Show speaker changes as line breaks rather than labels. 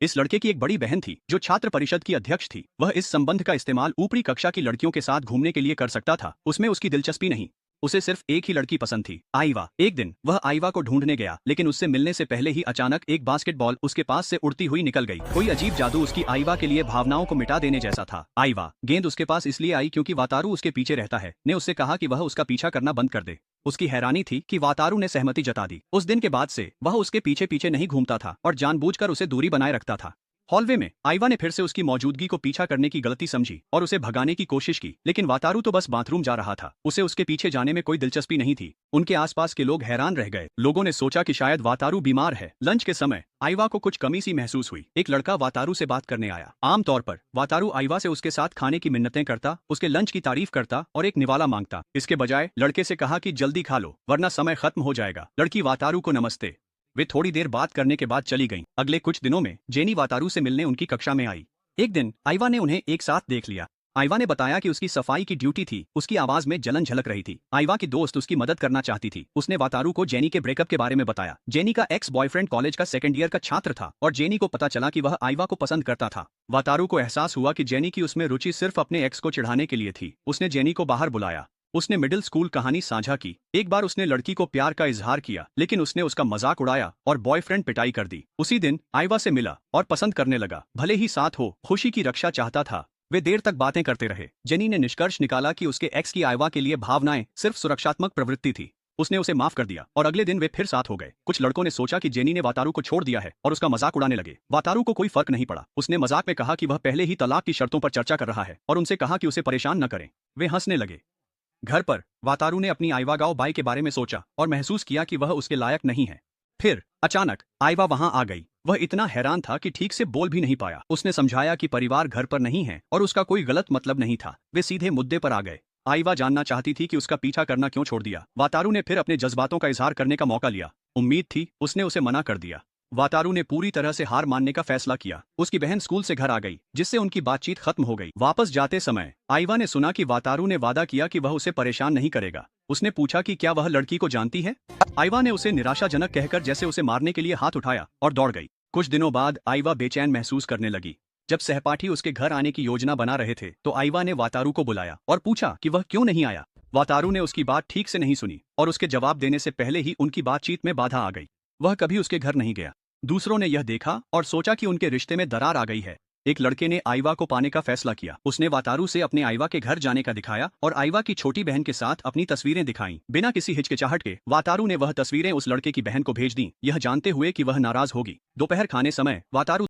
इस लड़के की एक बड़ी बहन थी जो छात्र परिषद की अध्यक्ष थी। वह इस संबंध का इस्तेमाल ऊपरी कक्षा की लड़कियों के साथ घूमने के लिए कर सकता था। उसमें उसकी दिलचस्पी नहीं, उसे सिर्फ एक ही लड़की पसंद थी, आइवा। एक दिन वह आइवा को ढूंढने गया, लेकिन उससे मिलने से पहले ही अचानक एक बास्केटबॉल उसके पास से उड़ती हुई निकल गई। कोई अजीब जादू उसकी आइवा के लिए भावनाओं को मिटा देने जैसा था। आइवा, गेंद उसके पास इसलिए आई क्योंकि वातारू उसके पीछे रहता है, ने उससे कहा कि वह उसका पीछा करना बंद कर दे। उसकी हैरानी थी कि वातारू ने सहमति जता दी। उस दिन के बाद से वह उसके पीछे पीछे नहीं घूमता था और जानबूझकर उसे दूरी बनाए रखता था। हॉलवे में आइवा ने फिर से उसकी मौजूदगी को पीछा करने की गलती समझी और उसे भगाने की कोशिश की, लेकिन वातारू तो बस बाथरूम जा रहा था। उसे उसके पीछे जाने में कोई दिलचस्पी नहीं थी। उनके आसपास के लोग हैरान रह गए। लोगों ने सोचा कि शायद वातारू बीमार है। लंच के समय आइवा को कुछ कमी सी महसूस हुई। एक लड़का वातारू से बात करने आया। आमतौर पर वातारू आइवा से उसके साथ खाने की मिन्नतें करता, उसके लंच की तारीफ करता और एक निवाला मांगता। इसके बजाय लड़के से कहा कि जल्दी खा लो वरना समय खत्म हो जाएगा। लड़की वातारू को नमस्ते। वे थोड़ी देर बात करने के बाद चली गईं। अगले कुछ दिनों में जेनी वातारू से मिलने उनकी कक्षा में आई। एक दिन आइवा ने उन्हें एक साथ देख लिया। आइवा ने बताया कि उसकी सफाई की ड्यूटी थी। उसकी आवाज में जलन झलक रही थी। आइवा की दोस्त उसकी मदद करना चाहती थी। उसने वातारू को जेनी के ब्रेकअप के बारे में बताया। जेनी का एक्स बॉयफ्रेंड कॉलेज का सेकंड ईयर का छात्र था और जेनी को पता चला कि वह आइवा को पसंद करता था। वातारू को एहसास हुआ कि जेनी की उसमें रुचि सिर्फ अपने एक्स को चिढ़ाने के लिए थी। उसने जेनी को बाहर बुलाया। उसने मिडिल स्कूल कहानी साझा की। एक बार उसने लड़की को प्यार का इजहार किया, लेकिन उसने उसका मजाक उड़ाया और बॉयफ्रेंड पिटाई कर दी। उसी दिन आइवा से मिला और पसंद करने लगा। भले ही साथ हो, खुशी की रक्षा चाहता था। वे देर तक बातें करते रहे। जेनी ने निष्कर्ष निकाला कि उसके एक्स की आइवा के लिए भावनाएं सिर्फ सुरक्षात्मक प्रवृत्ति थी। उसने उसे माफ कर दिया और अगले दिन वे फिर साथ हो गए। कुछ लड़कों ने सोचा कि जेनी ने वातारू को छोड़ दिया है और उसका मजाक उड़ाने लगे। वातारू को कोई फर्क नहीं पड़ा। उसने मजाक में कहा कि वह पहले ही तलाक की शर्तों पर चर्चा कर रहा है और उनसे कहा कि उसे परेशान न करें। वे हंसने लगे। घर पर वातारू ने अपनी आइवा गाओ बाई के बारे में सोचा और महसूस किया कि वह उसके लायक नहीं है। फिर अचानक आइवा वहां आ गई। वह इतना हैरान था कि ठीक से बोल भी नहीं पाया। उसने समझाया कि परिवार घर पर नहीं है और उसका कोई गलत मतलब नहीं था। वे सीधे मुद्दे पर आ गए। आइवा जानना चाहती थी कि उसका पीछा करना क्यों छोड़ दिया। वातारू ने फिर अपने जज्बातों का इजहार करने का मौका लिया। उम्मीद थी उसने उसे मना कर दिया। वातारू ने पूरी तरह से हार मानने का फैसला किया। उसकी बहन स्कूल से घर आ गई, जिससे उनकी बातचीत खत्म हो गई। वापस जाते समय आइवा ने सुना कि वातारू ने वादा किया कि वह उसे परेशान नहीं करेगा। उसने पूछा कि क्या वह लड़की को जानती है। आइवा ने उसे निराशाजनक कहकर जैसे उसे मारने के लिए हाथ उठाया और दौड़ गई। कुछ दिनों बाद आइवा बेचैन महसूस करने लगी। जब सहपाठी उसके घर आने की योजना बना रहे थे तो आइवा ने वातारू को बुलाया और पूछा कि वह क्यों नहीं आया। वातारू ने उसकी बात ठीक से नहीं सुनी और उसके जवाब देने से पहले ही उनकी बातचीत में बाधा आ गई। वह कभी उसके घर नहीं गया। दूसरों ने यह देखा और सोचा कि उनके रिश्ते में दरार आ गई है। एक लड़के ने आइवा को पाने का फैसला किया। उसने वातारू से अपने आइवा के घर जाने का दिखाया और आइवा की छोटी बहन के साथ अपनी तस्वीरें दिखाईं। बिना किसी हिचकिचाहट के वातारू ने वह तस्वीरें उस लड़के की बहन को भेज दी, यह जानते हुए कि वह नाराज होगी। दोपहर खाने समय वातारू